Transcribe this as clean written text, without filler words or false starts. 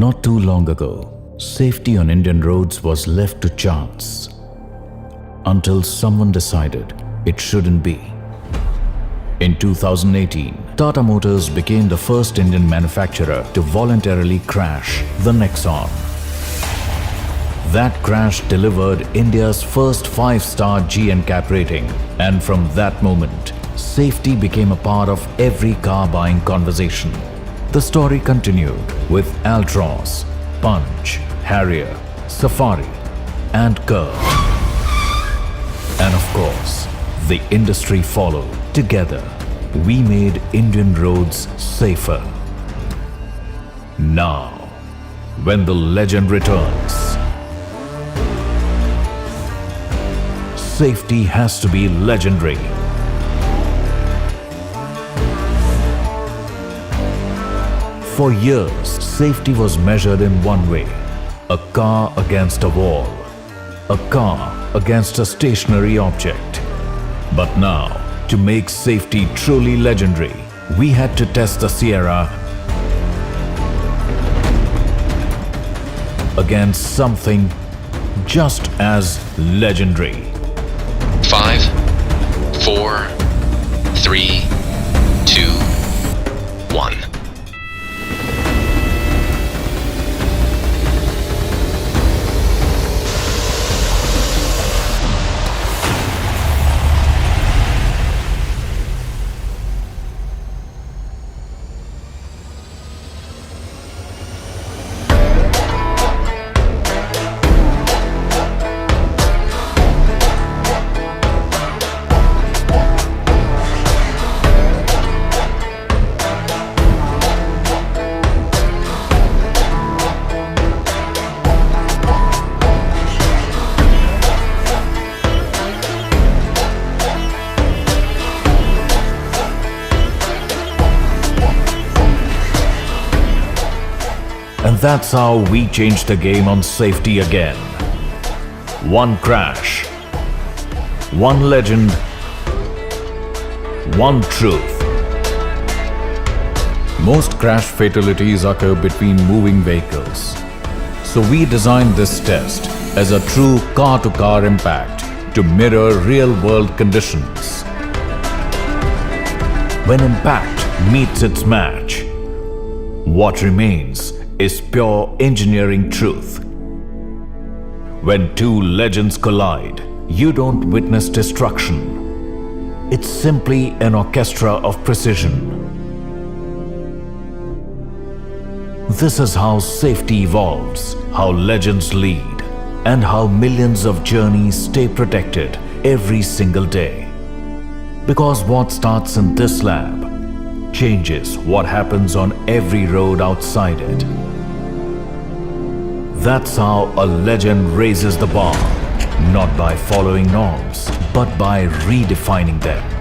Not too long ago, safety on Indian roads was left to chance until someone decided it shouldn't be. In 2018, Tata Motors became the first Indian manufacturer to voluntarily crash the Nexon. That crash delivered India's first 5-star G NCAP rating, and from that moment, safety became a part of every car buying conversation. The story continued with Altroz, Punch, Harrier, Safari and Curve. And of course, the industry followed. Together, we made Indian roads safer. Now, when the legend returns, safety has to be legendary. For years, safety was measured in one way: a car against a wall, a car against a stationary object. But now, to make safety truly legendary, we had to test the Sierra against something just as legendary. 5, 4, 3, 2, 1. And that's how we changed the game on safety again. One crash, one legend, one truth. Most crash fatalities occur between moving vehicles. So we designed this test as a true car-to-car impact to mirror real-world conditions. When impact meets its match, what remains is pure engineering truth. When two legends collide, you don't witness destruction. It's simply an orchestra of precision. This is how safety evolves, how legends lead, and how millions of journeys stay protected every single day. Because what starts in this lab changes what happens on every road outside it. That's how a legend raises the bar, not by following norms, but by redefining them.